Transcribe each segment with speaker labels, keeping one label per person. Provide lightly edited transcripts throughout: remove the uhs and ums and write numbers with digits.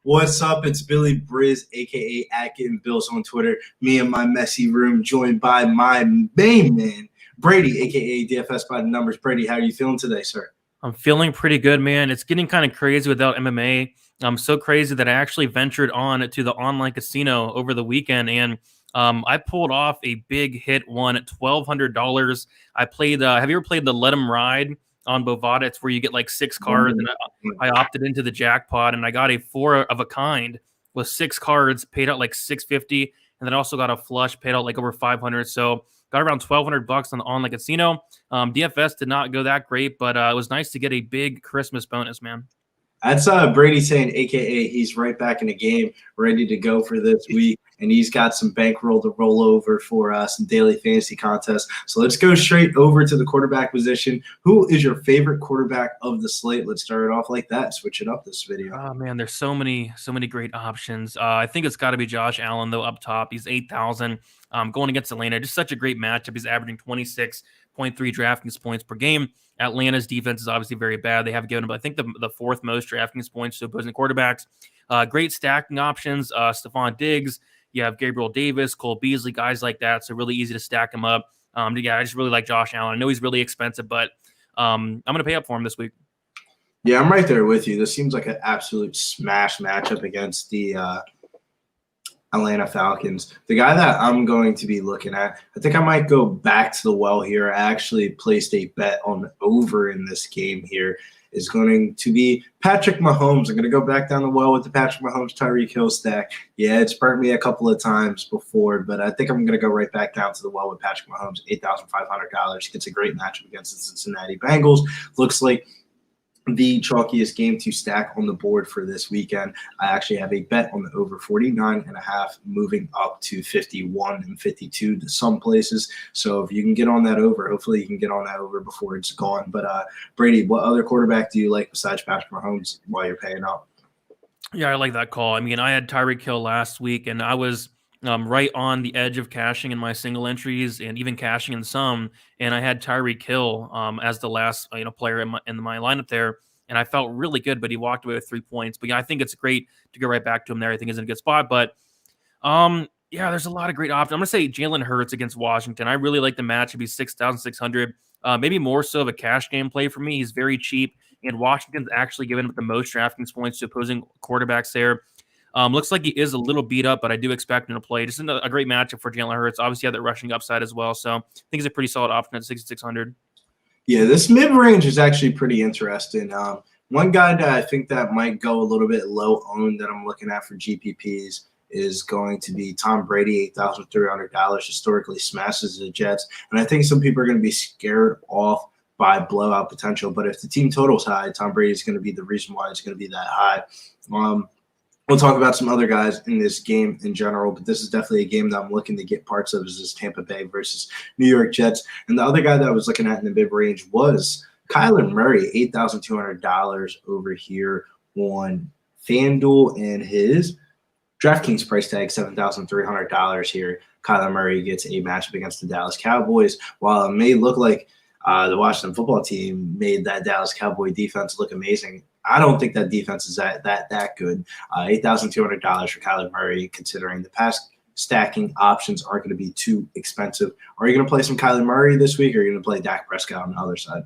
Speaker 1: What's up? It's Billy Briz, aka at Getting Bills on Twitter. Me and my messy room, joined by my main man, Brady, aka DFS by the Numbers. Brady, how are you feeling today, sir?
Speaker 2: I'm feeling pretty good, man. It's getting kind of crazy without MMA. I'm so crazy that I actually ventured on to the online casino over the weekend, and I pulled off a big hit one at $1,200. I played. Have you ever played the Let 'Em Ride on Bovada? It's where you get like six cards, and I opted into the jackpot, and I got a four of a kind with six cards, paid out like $650, and then also got a flush, paid out like over 500. So got around $1,200 on the online casino. DFS did not go that great, but it was nice to get a big Christmas bonus, man.
Speaker 1: That's Brady saying, aka he's right back in the game, ready to go for this week, and he's got some bankroll to roll over for some daily fantasy contests. So let's go straight over to the quarterback position. Who is your favorite quarterback of the slate? Let's start it off like that. Switch it up this video.
Speaker 2: Oh man, there's so many great options. I think it's got to be Josh Allen though up top. He's 8,000. Going against Atlanta, just such a great matchup. He's averaging 26.3 DraftKings points per game. Atlanta's defense is obviously very bad. They have given him, I think, the fourth most DraftKings points to opposing quarterbacks. Great stacking options. Stephon Diggs. You have Gabriel Davis, Cole Beasley, guys like that. So really easy to stack him up. Yeah, I just really like Josh Allen. I know he's really expensive, but I'm going to pay up for him this week.
Speaker 1: Yeah, I'm right there with you. This seems like an absolute smash matchup against the Atlanta Falcons. The guy that I'm going to be looking at, I think I might go back to the well here. I actually placed a bet on over in this game here. Is going to be Patrick Mahomes. I'm going to go back down the well with the Patrick Mahomes Tyreek Hill stack. Yeah, it's burnt me a couple of times before, but I think I'm going to go right back down to the well with Patrick Mahomes, $8,500. Gets a great matchup against the Cincinnati Bengals. Looks like the chalkiest game to stack on the board for this weekend. I actually have a bet on the over 49.5, moving up to 51 and 52 to some places. So if you can get on that over, hopefully you can get on that over before it's gone. But Brady, what other quarterback do you like besides Patrick Mahomes while you're paying up?
Speaker 2: Yeah, I like that call. I mean, I had Tyreek Hill last week, and I was right on the edge of cashing in my single entries and even cashing in some. And I had Tyreek Hill as the last player in my lineup there, and I felt really good. But he walked away with 3 points. But yeah, I think it's great to go right back to him there. I think he's in a good spot. But yeah, there's a lot of great options. I'm gonna say Jalen Hurts against Washington. I really like the matchup. He's 6,600. Maybe more so of a cash game play for me. He's very cheap, and Washington's actually given up the most DraftKings points to opposing quarterbacks there. Looks like he is a little beat up, but I do expect him to play. Just a great matchup for Jalen Hurts. Obviously, have that rushing upside as well. So I think it's a pretty solid option at 6,600.
Speaker 1: Yeah, this mid-range is actually pretty interesting. One guy that I think that might go a little bit low owned that I'm looking at for GPPs is going to be Tom Brady, $8,300. Historically smashes the Jets. And I think some people are going to be scared off by blowout potential. But if the team total's high, Tom Brady is going to be the reason why it's going to be that high. We'll talk about some other guys in this game in general, but this is definitely a game that I'm looking to get parts of is this Tampa Bay versus New York Jets. And the other guy that I was looking at in the mid-range was Kyler Murray, $8,200 over here on FanDuel, and his DraftKings price tag, $7,300 here. Kyler Murray gets a matchup against the Dallas Cowboys. While it may look like the Washington football team made that Dallas Cowboy defense look amazing, I don't think that defense is that good. $8,200 for Kyler Murray, considering the past stacking options aren't going to be too expensive. Are you going to play some Kyler Murray this week, or are you going to play Dak Prescott on the other side?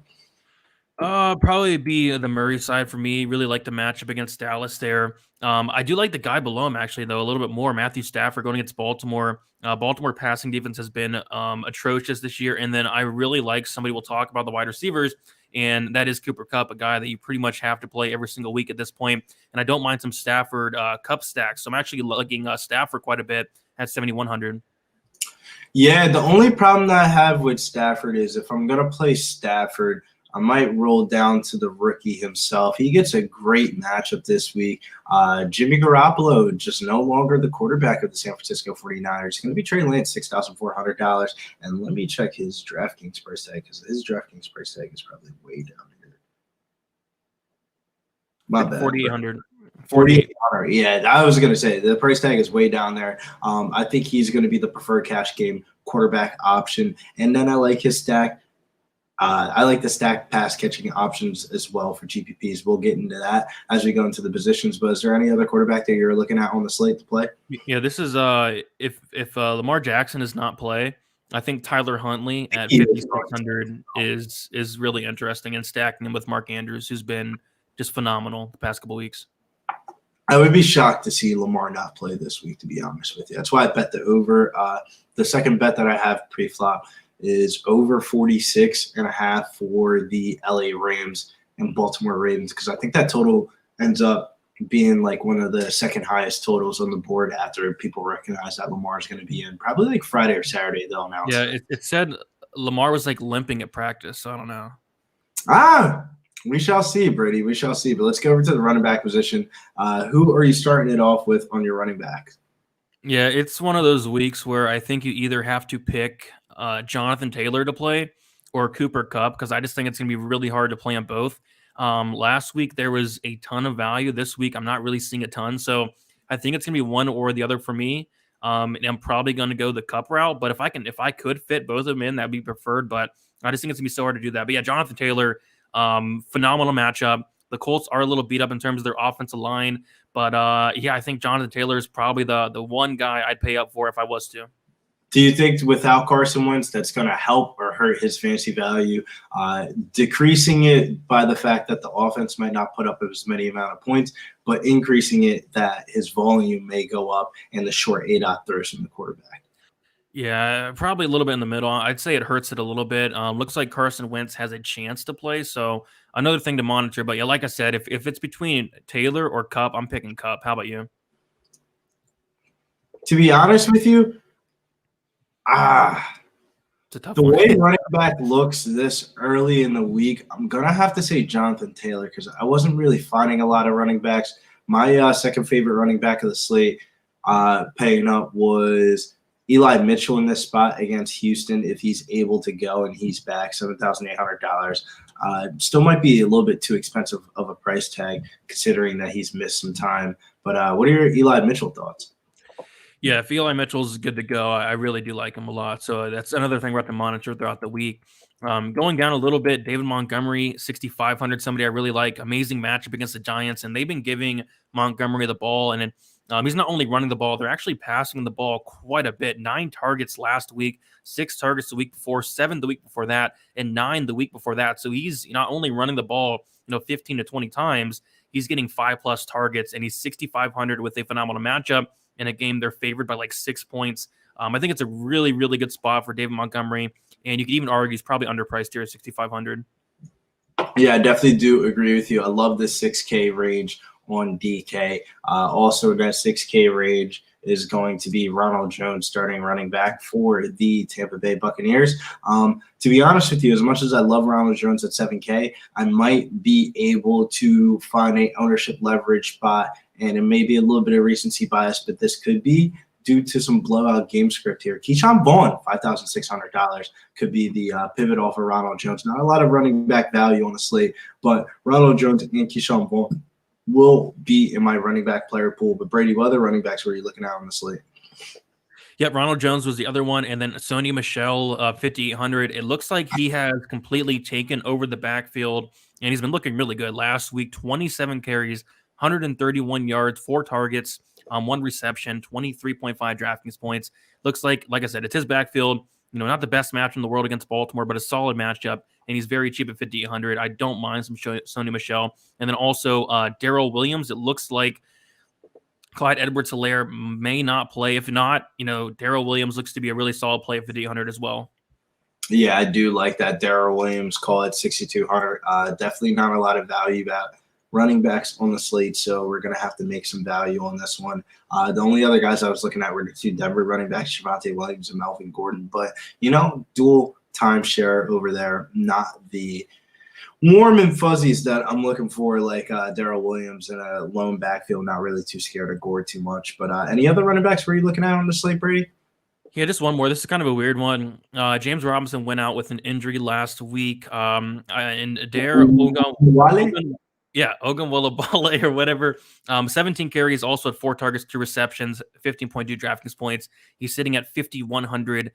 Speaker 2: Probably be the Murray side for me. Really like the matchup against Dallas there. I do like the guy below him actually, though, a little bit more. Matthew Stafford going against Baltimore. Baltimore passing defense has been atrocious this year, and then I really like somebody we'll talk about the wide receivers, and that is Cooper Kupp, a guy that you pretty much have to play every single week at this point. And I don't mind some Stafford Kupp stacks, so I'm actually liking Stafford quite a bit at 7,100.
Speaker 1: Yeah, the only problem that I have with Stafford is if I'm going to play Stafford, I might roll down to the rookie himself. He gets a great matchup this week. Jimmy Garoppolo, just no longer the quarterback of the San Francisco 49ers. He's going to be Trey Lance, $6,400. And let me check his DraftKings price tag, because his DraftKings price tag is probably way down here. My bad.
Speaker 2: 4,800.
Speaker 1: 4,800. Yeah, I was going to say the price tag is way down there. I think he's going to be the preferred cash game quarterback option. And then I like his stack. I like the stack pass catching options as well for GPPs. We'll get into that as we go into the positions. But is there any other quarterback that you're looking at on the slate to play?
Speaker 2: Yeah, this is if Lamar Jackson does not play, I think Tyler Huntley at
Speaker 1: He is going to.
Speaker 2: 5,600 is really interesting, and stacking him with Mark Andrews, who's been just phenomenal the past couple weeks.
Speaker 1: I would be shocked to see Lamar not play this week, to be honest with you. That's why I bet the over. The second bet that I have pre-flop is over 46.5 for the LA Rams and Baltimore Ravens, because I think that total ends up being like one of the second highest totals on the board after people recognize that Lamar is going to be in. Probably like Friday or Saturday, they'll announce.
Speaker 2: Yeah, it said Lamar was like limping at practice, so I don't know.
Speaker 1: We shall see, Brady. We shall see. But let's go over to the running back position. Who are you starting it off with on your running back?
Speaker 2: Yeah, it's one of those weeks where I think you either have to pick Jonathan Taylor to play or Cooper Kupp, because I just think it's going to be really hard to play on both. Last week, there was a ton of value. This week, I'm not really seeing a ton. So I think it's going to be one or the other for me. And I'm probably going to go the Kupp route. But if I could fit both of them in, that'd be preferred. But I just think it's going to be so hard to do that. But yeah, Jonathan Taylor, phenomenal matchup. The Colts are a little beat up in terms of their offensive line. But yeah, I think Jonathan Taylor is probably the one guy I'd pay up for if I was to.
Speaker 1: Do you think without Carson Wentz that's going to help or hurt his fantasy value, decreasing it by the fact that the offense might not put up as many amount of points, but increasing it that his volume may go up and the short ADOT throws from the quarterback?
Speaker 2: Yeah, probably a little bit in the middle. I'd say it hurts it a little bit. Looks like Carson Wentz has a chance to play, so another thing to monitor. But yeah, like I said, if it's between Taylor or Kupp, I'm picking Kupp. How about you?
Speaker 1: To be honest with you,
Speaker 2: it's a tough
Speaker 1: the
Speaker 2: one.
Speaker 1: way running back looks this early in the week, I'm going to have to say Jonathan Taylor, because I wasn't really finding a lot of running backs. My second favorite running back of the slate paying up was Eli Mitchell in this spot against Houston. If he's able to go and he's back, $7,800. Still might be a little bit too expensive of a price tag considering that he's missed some time. But what are your Eli Mitchell thoughts?
Speaker 2: Yeah, if Eli Mitchell's good to go, I really do like him a lot. So that's another thing we have to monitor throughout the week. Going down a little bit, David Montgomery, 6,500, somebody I really like. Amazing matchup against the Giants, and they've been giving Montgomery the ball. And he's not only running the ball, they're actually passing the ball quite a bit. 9 targets last week, 6 targets the week before, 7 the week before that, and 9 the week before that. So he's not only running the ball 15 to 20 times, he's getting 5+ targets, and he's 6,500 with a phenomenal matchup. In a game they're favored by like 6 points. I think it's a really, really good spot for David Montgomery, and you could even argue he's probably underpriced here at 6,500.
Speaker 1: Yeah, I definitely do agree with you. I love the 6K range on DK. Also, that 6K range is going to be Ronald Jones, starting running back for the Tampa Bay Buccaneers. To be honest with you, as much as I love Ronald Jones at 7K, I might be able to find a ownership leverage spot, and it may be a little bit of recency bias, but this could be due to some blowout game script here. Keyshawn Vaughn, $5,600, could be the pivot off of Ronald Jones. Not a lot of running back value on the slate, but Ronald Jones and Keyshawn Vaughn will be in my running back player pool. But Brady, what other running backs were you looking at on the slate?
Speaker 2: Yep, Ronald Jones was the other one, and then Sony Michel, 5,800. It looks like he has completely taken over the backfield, and he's been looking really good. Last week, 27 carries, 131 yards, 4 targets, 1 reception, 23.5 DraftKings points. Looks like I said, it's his backfield. Not the best match in the world against Baltimore, but a solid matchup, and he's very cheap at 5,800. I don't mind some Sony Michel. And then also Darrell Williams. It looks like Clyde Edwards-Helaire may not play. If not, Darrell Williams looks to be a really solid play at 5,800 as well.
Speaker 1: Yeah, I do like that. Darrell Williams, call it 6,200. Definitely not a lot of value about running backs on the slate, so we're going to have to make some value on this one. The only other guys I was looking at were the 2 Denver running backs, Javonte Williams and Melvin Gordon. But, dual timeshare over there, not the warm and fuzzies that I'm looking for, like Darrell Williams in a lone backfield, not really too scared of Gore too much. But any other running backs were you looking at on the slate, Brady?
Speaker 2: Yeah, just one more. This is kind of a weird one. James Robinson went out with an injury last week. And Adair Ogunbowale. Yeah, Ogunwolabale or whatever. 17 carries, also had 4 targets, 2 receptions, 15.2 DraftKings points. He's sitting at 5,100.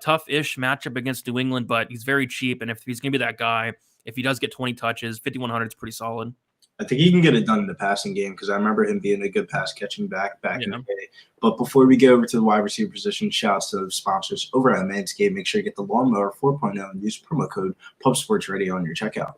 Speaker 2: Tough-ish matchup against New England, but he's very cheap. And if he's going to be that guy, if he does get 20 touches, 5,100 is pretty solid.
Speaker 1: I think he can get it done in the passing game because I remember him being a good pass catching back in
Speaker 2: Yeah.
Speaker 1: the day. But before we go over to the wide receiver position, shouts to the sponsors over at Manscaped. Make sure you get the Lawnmower 4.0 and use promo code PubSportsRadio on your checkout.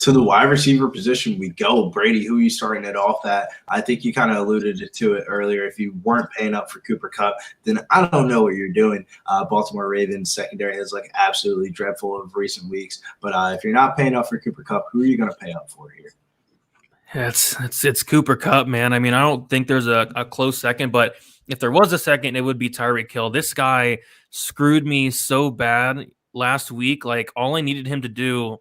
Speaker 1: To the wide receiver position we go. Brady, who are you starting it off at? I think you kind of alluded to it earlier. If you weren't paying up for Cooper Kupp, then I don't know what you're doing. Baltimore Ravens secondary is like absolutely dreadful of recent weeks. But if you're not paying up for Cooper Kupp, who are you going to pay up for here?
Speaker 2: It's Cooper Kupp, man. I mean, I don't think there's a close second, but if there was a second, it would be Tyreek Hill. This guy screwed me so bad last week. Like, all I needed him to do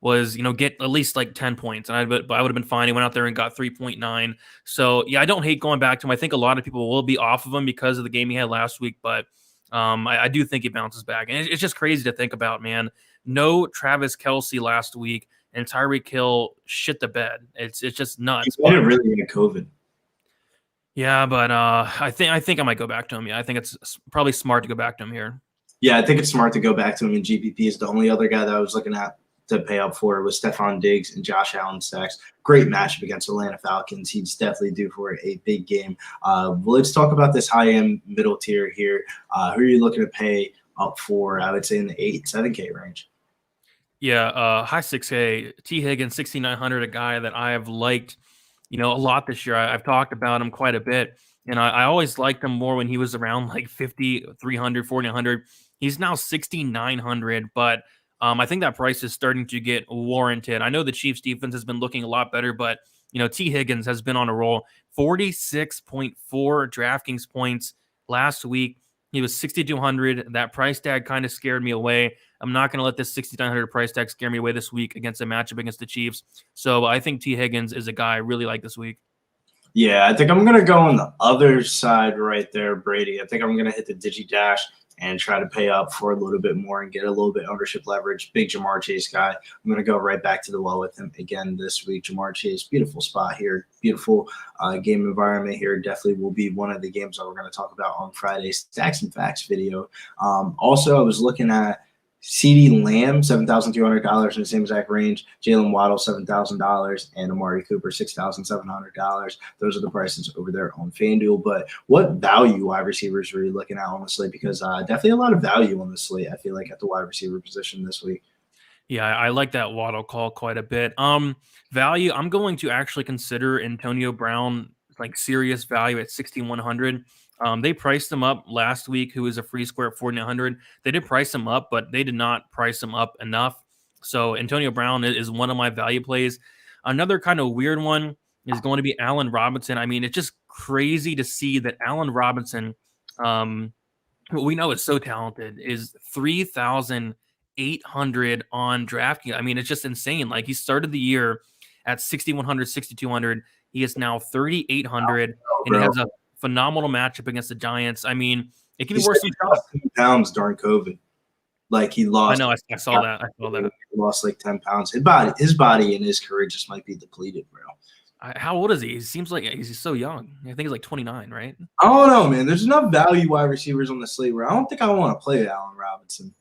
Speaker 2: was, get at least like 10 points. And I would have been fine. He went out there and got 3.9. So, yeah, I don't hate going back to him. I think a lot of people will be off of him because of the game he had last week, but I do think he bounces back. And it's just crazy to think about, man. No Travis Kelce last week, and Tyreek Hill shit the bed. It's just nuts.
Speaker 1: He didn't really get COVID.
Speaker 2: Yeah, but I think I might go back to him. Yeah, I think it's probably smart to go back to him here.
Speaker 1: Yeah, I think it's smart to go back to him in GPPs. The only other guy that I was looking at to pay up for was Stephon Diggs and Josh Allen stacks. Great matchup against Atlanta Falcons. He's definitely due for a big game. Let's talk about this high-end middle tier here. Who are you looking to pay up for? I would say in the 7K range.
Speaker 2: Yeah, high 6K. T. Higgins, 6,900, a guy that I have liked, a lot this year. I've talked about him quite a bit, and I always liked him more when he was around like 5,300, 4,900. He's now 6,900, but I think that price is starting to get warranted. I know the Chiefs defense has been looking a lot better, but T. Higgins has been on a roll. 46.4 DraftKings points last week. He was 6,200. That price tag kind of scared me away. I'm not going to let this 6,900 price tag scare me away this week against a matchup against the Chiefs. So I think T. Higgins is a guy I really like this week.
Speaker 1: Yeah, I think I'm going to go on the other side right there, Brady. I think I'm going to hit the Digi Dash and try to pay up for a little bit more and get a little bit ownership leverage. Big Jamar Chase guy. I'm going to go right back to the well with him again this week. Jamar Chase, beautiful spot here. Beautiful game environment here. Definitely will be one of the games that we're going to talk about on Friday's Stacks and Facts video. Also, I was looking at CeeDee Lamb, $7,200 in the same exact range. Jalen Waddle, $7,000, and Amari Cooper, $6,700. Those are the prices over there on FanDuel. But what value wide receivers are you looking at on the slate? Because definitely a lot of value on the slate, I feel like, at the wide receiver position this week.
Speaker 2: Yeah, I like that Waddle call quite a bit. Value, I'm going to actually consider Antonio Brown like serious value at 6,100. They priced him up last week, who is a free square at 4,900. They did price him up, but they did not price him up enough. So Antonio Brown is one of my value plays. Another kind of weird one is going to be Allen Robinson. I mean, it's just crazy to see that Allen Robinson, who we know is so talented, is 3,800 on DraftKings. I mean, it's just insane. Like, he started the year at 6,100, 6,200. He is now 3,800, and he has a phenomenal matchup against the Giants. I mean, it can be worse than
Speaker 1: lost 10 pounds during COVID. Like, he lost.
Speaker 2: I know. I saw that.
Speaker 1: He lost like 10 pounds. His body and his career just might be depleted, bro.
Speaker 2: How old is he? He seems like he's so young. I think he's like 29, right?
Speaker 1: I don't know, man. There's enough value wide receivers on the slate where I don't think I want to play Allen Robinson.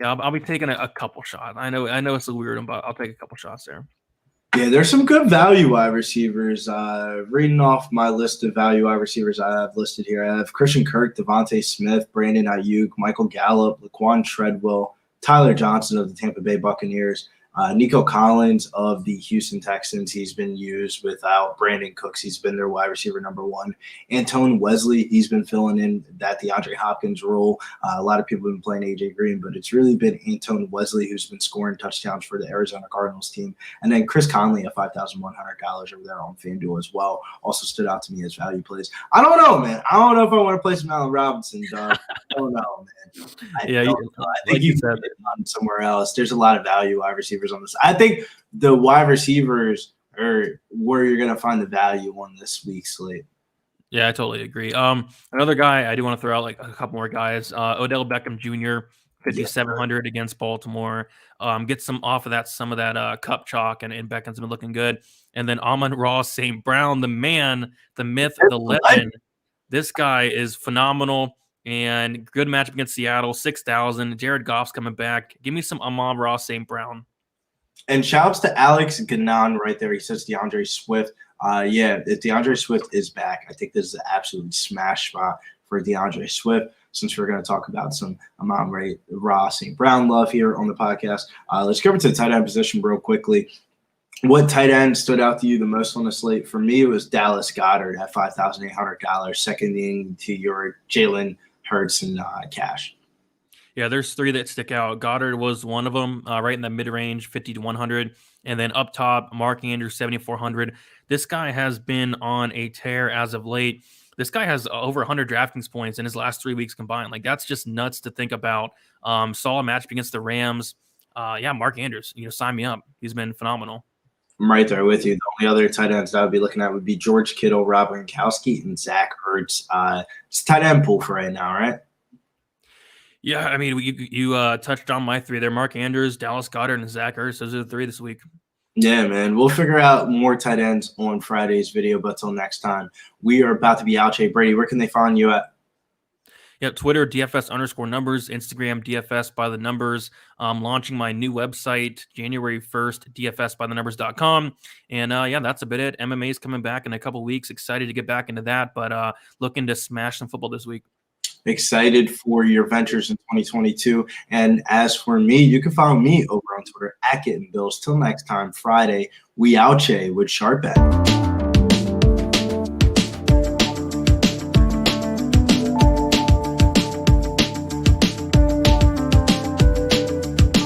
Speaker 2: Yeah, I'll be taking a couple shots. I know it's a weird one, but I'll take a couple shots there.
Speaker 1: Yeah, there's some good value wide receivers. Reading off my list of value wide receivers I have listed here, I have Christian Kirk, Devontae Smith, Brandon Ayuk, Michael Gallup, Laquan Treadwell, Tyler Johnson of the Tampa Bay Buccaneers, Nico Collins of the Houston Texans, he's been used without Brandon Cooks. He's been their wide receiver number 1. Antone Wesley, he's been filling in that DeAndre Hopkins role. A lot of people have been playing A.J. Green, but it's really been Antone Wesley who's been scoring touchdowns for the Arizona Cardinals team. And then Chris Conley at $5,100 over there on FanDuel as well also stood out to me as value plays. I don't know, man. I don't know if I want to play some Allen Robinson, dog. I don't know, man. I think you can get it on somewhere else. There's a lot of value wide receivers on this. I think the wide receivers are where you're going to find the value on this week's slate.
Speaker 2: Yeah, I totally agree. Another guy I do want to throw out, like a couple more guys. Odell Beckham Jr., 5,700 against Baltimore. Get some off of some of that cup chalk, and Beckham's been looking good. And then Amon-Ra St. Brown, the man, the myth, the legend. This guy is phenomenal and good matchup against Seattle. 6,000. Jared Goff's coming back. Give me some Amon-Ra St. Brown.
Speaker 1: And shouts to Alex Ganon right there. He says DeAndre Swift. Yeah, DeAndre Swift is back. I think this is an absolute smash spot for DeAndre Swift. Since we're going to talk about some Amon-Ra St. Brown love here on the podcast, let's go over to the tight end position real quickly. What tight end stood out to you the most on the slate? For me, it was Dallas Goedert at $5,800, seconding to your Jalen Hurts and Cash.
Speaker 2: Yeah, there's 3 that stick out. Goddard was one of them, right in the mid-range, 50 to 100. And then up top, Mark Andrews, 7,400. This guy has been on a tear as of late. This guy has over 100 DraftKings points in his last 3 weeks combined. Like, that's just nuts to think about. Saw a matchup against the Rams. Mark Andrews, sign me up. He's been phenomenal.
Speaker 1: I'm right there with you. The only other tight ends that I would be looking at would be George Kittle, Rob Gronkowski, and Zach Ertz. It's tight end pool for right now, right?
Speaker 2: Yeah, I mean, you touched on my 3 there. Mark Andrews, Dallas Goedert, and Zach Ertz. Those are the 3 this week.
Speaker 1: Yeah, man. We'll figure out more tight ends on Friday's video, but till next time, we are about to be out. Brady, where can they find you at?
Speaker 2: Yeah, Twitter, DFS_numbers, Instagram, DFS by the numbers. Launching my new website, January 1st, DFSbythenumbers.com. And that's a bit it. MMA is coming back in a couple weeks. Excited to get back into that, but looking to smash some football this week.
Speaker 1: Excited for your ventures in 2022. And as for me, you can follow me over on Twitter at GettingBills. Till next time, Friday, we out with Sharp Bet.